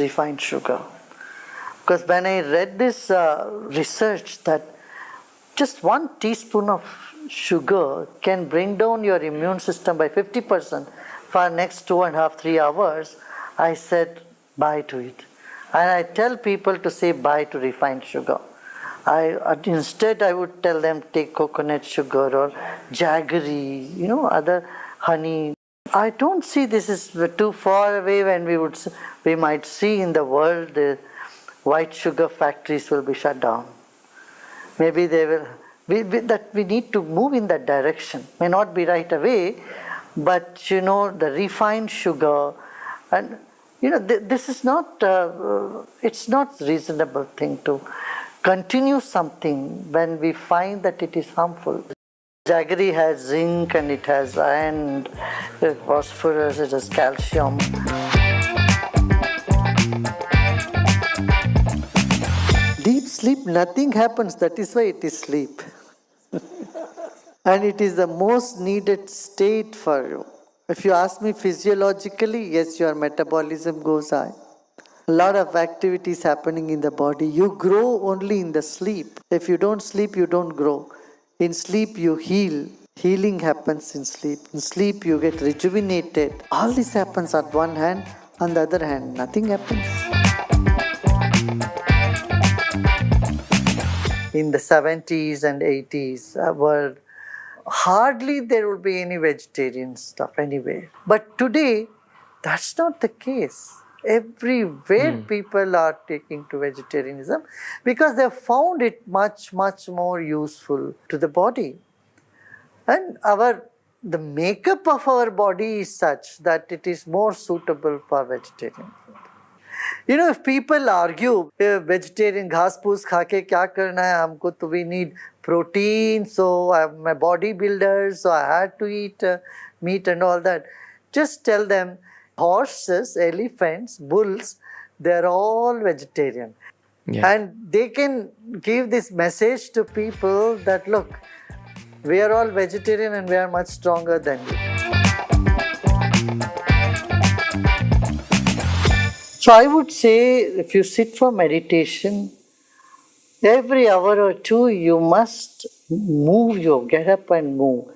refined sugar. Because when I read this research that just 1 teaspoon of sugar can bring down your immune system by 50% for next 2.5, 3 hours, I said bye to it. And I tell people to say bye to refined sugar. Instead I would tell them take coconut sugar or jaggery, other honey. I don't see this is too far away when we might see in the world the white sugar factories will be shut down. Maybe they will. We need to move in that direction. May not be right away, but the refined sugar, and this is not. It's not reasonable thing to continue something when we find that it is harmful. Jaggery has zinc and it has iron, phosphorus, it has calcium. Deep sleep, nothing happens. That is why it is sleep. And it is the most needed state for you. If you ask me physiologically, yes, your metabolism goes high. A lot of activities happening in the body. You grow only in the sleep. If you don't sleep, you don't grow. In sleep, you heal. Healing happens in sleep. In sleep, you get rejuvenated. All this happens on one hand. On the other hand, nothing happens. In the 70s and 80s world, hardly there would be any vegetarian stuff anyway. But today, that's not the case. Everywhere people are taking to vegetarianism because they have found it much, much more useful to the body. And the makeup of our body is such that it is more suitable for vegetarian food. If people argue, vegetarian घास फूस खा के क्या करना है हमको, तो we need protein, so I'm a bodybuilder, so I had to eat meat and all that. Just tell them, horses, elephants, bulls, they're all vegetarian. Yeah. And they can give this message to people that, look, we are all vegetarian and we are much stronger than you. So I would say, if you sit for meditation, every hour or two you must get up and move.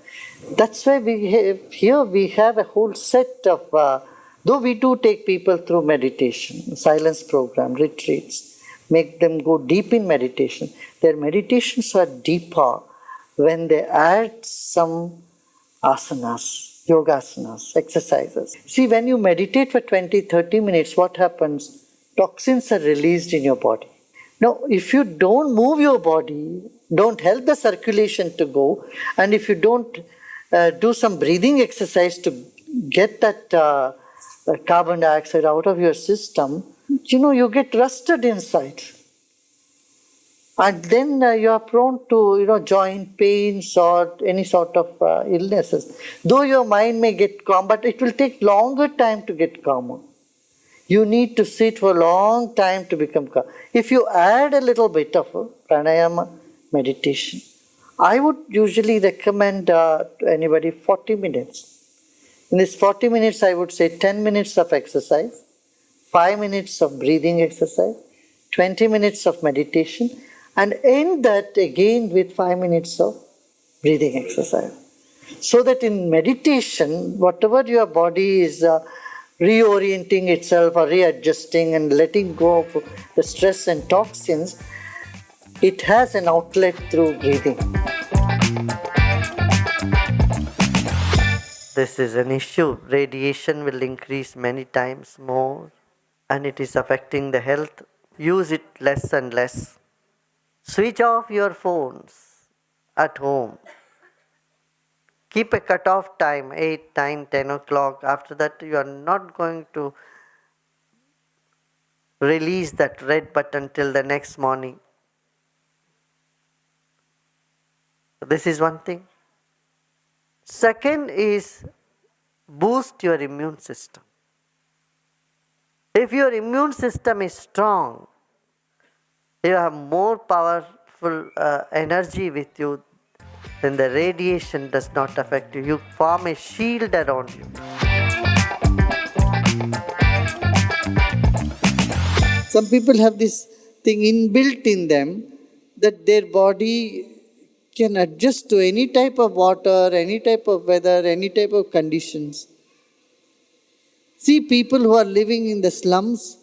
That's why we have a whole set of, though we do take people through meditation, silence program, retreats, make them go deep in meditation. Their meditations are deeper when they add some asanas, yogasanas, exercises. See, when you meditate for 20, 30 minutes, what happens? Toxins are released in your body. Now, if you don't move your body, don't help the circulation to go, and if you don't do some breathing exercise to get that carbon dioxide out of your system, you get rusted inside. And then you are prone to, joint pains or any sort of illnesses. Though your mind may get calm, but it will take longer time to get calmer. You need to sit for a long time to become calm. If you add a little bit of pranayama meditation, I would usually recommend to anybody 40 minutes. In this 40 minutes, I would say 10 minutes of exercise, 5 minutes of breathing exercise, 20 minutes of meditation, and end that again with 5 minutes of breathing exercise. So that in meditation, whatever your body is reorienting itself or readjusting and letting go of the stress and toxins, it has an outlet through breathing. This is an issue. Radiation will increase many times more and it is affecting the health. Use it less and less. Switch off your phones at home. Keep a cut-off time, 8, 9, 10 o'clock. After that, you are not going to release that red button till the next morning. This is one thing. Second is boost your immune system. If your immune system is strong, you have more powerful energy with you, then the radiation does not affect you. You form a shield around you. Some people have this thing inbuilt in them that their body can adjust to any type of water, any type of weather, any type of conditions. See, people who are living in the slums,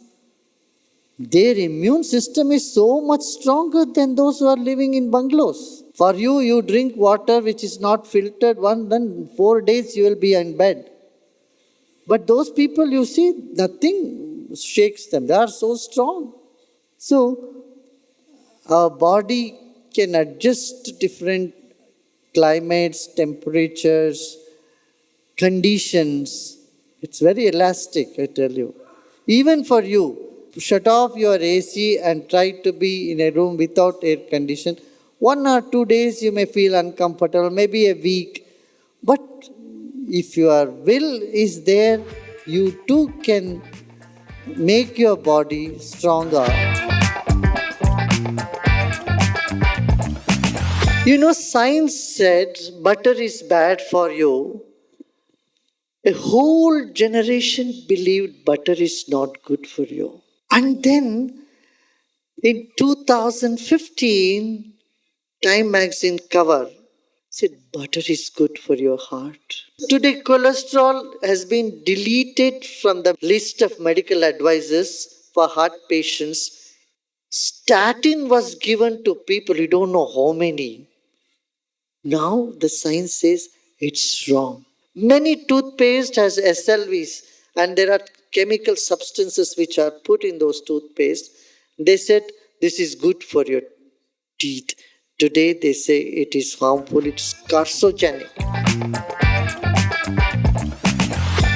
their immune system is so much stronger than those who are living in bungalows. For you, you drink water which is not filtered, then 4 days you will be in bed. But those people, you see, nothing shakes them. They are so strong. So, our body can adjust to different climates, temperatures, conditions. It's very elastic, I tell you. Even for you, shut off your AC and try to be in a room without air condition. 1 or 2 days you may feel uncomfortable, maybe a week. But if your will is there, you too can make your body stronger. You know, science said butter is bad for you. A whole generation believed butter is not good for you. And then in 2015, Time magazine cover said butter is good for your heart. Today, cholesterol has been deleted from the list of medical advices for heart patients. Statin was given to people, you don't know how many. Now the science says it's wrong. Many toothpaste has SLVs and there are chemical substances which are put in those toothpaste. They said this is good for your teeth. Today they say it is harmful, it's carcinogenic.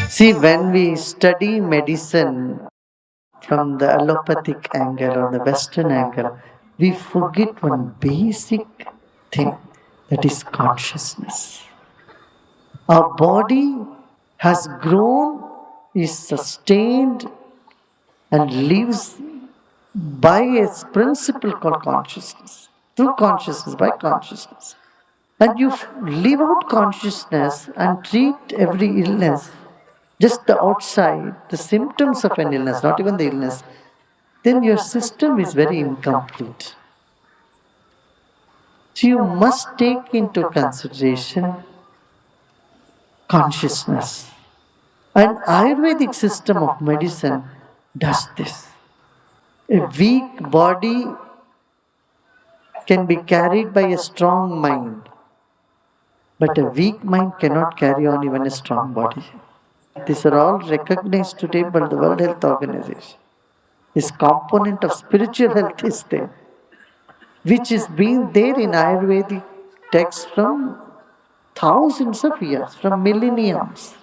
See, when we study medicine from the allopathic angle or the Western angle, we forget one basic thing, that is consciousness. Our body has grown, is sustained, and lives by a principle called consciousness. Through consciousness, by consciousness. And you live out consciousness and treat every illness, just the outside, the symptoms of an illness, not even the illness, then your system is very incomplete. So you must take into consideration consciousness. And Ayurvedic system of medicine does this. A weak body can be carried by a strong mind, but a weak mind cannot carry on even a strong body. These are all recognized today by the World Health Organization. This component of spiritual health is there, which is being there in Ayurvedic texts from thousands of years, from millenniums.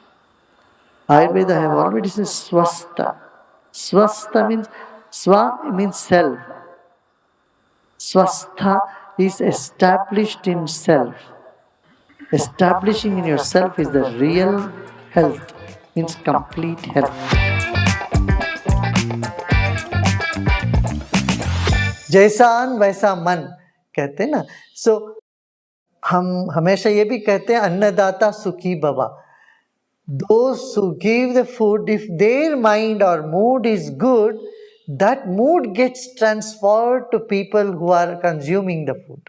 Ayurveda I have already said swastha. Swastha means, swa means self. Swastha is established in self. Establishing in yourself is the real health, means complete health. जैसा अन्न वैसा मन कहते हैं ना. सो हम हमेशा ये भी कहते हैं अन्नदाता सुखी भवा. Those who give the food, if their mind or mood is good, that mood gets transferred to people who are consuming the food.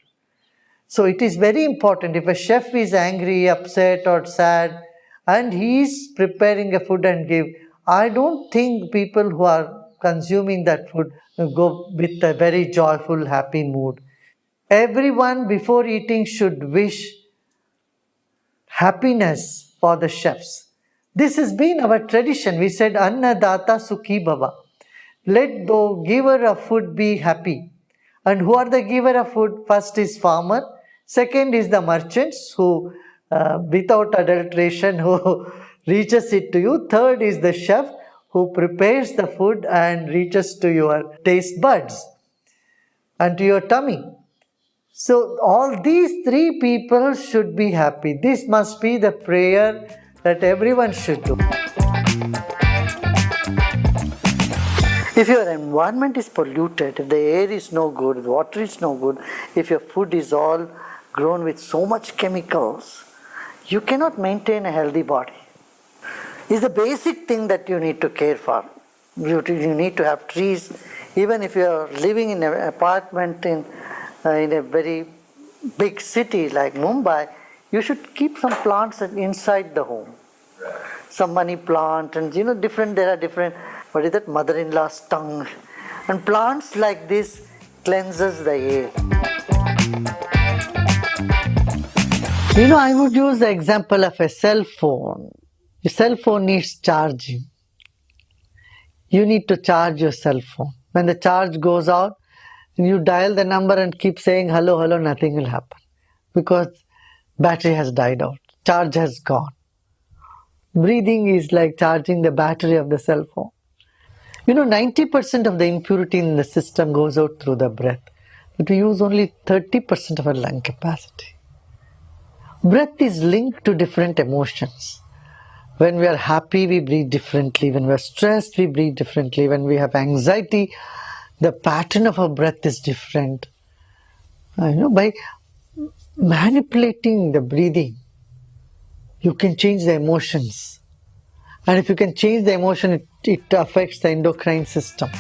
So it is very important. If a chef is angry, upset or sad and he is preparing a food and give, I don't think people who are consuming that food go with a very joyful, happy mood. Everyone before eating should wish happiness for the chefs. This has been our tradition. We said Annadata Sukhi Bhava. Let the giver of food be happy. And who are the giver of food? First is farmer. Second is the merchants who, without adulteration, who reaches it to you. Third is the chef who prepares the food and reaches to your taste buds and to your tummy. So all these three people should be happy. This must be the prayer that everyone should do. If your environment is polluted, if the air is no good, the water is no good, if your food is all grown with so much chemicals, you cannot maintain a healthy body. It's the basic thing that you need to care for. You need to have trees Even if you are living in an apartment in a very big city like Mumbai, you should keep some plants inside the home. Some money plant and there are different, what is that, mother-in-law's tongue. And plants like this cleanses the air. I would use the example of a cell phone. Your cell phone needs charging. You need to charge your cell phone. When the charge goes out, you dial the number and keep saying hello, hello, nothing will happen. Because battery has died out. Charge has gone. Breathing is like charging the battery of the cell phone. 90% of the impurity in the system goes out through the breath. But we use only 30% of our lung capacity. Breath is linked to different emotions. When we are happy, we breathe differently. When we are stressed, we breathe differently. When we have anxiety, the pattern of our breath is different. By manipulating the breathing, you can change the emotions. And if you can change the emotion, it affects the endocrine system.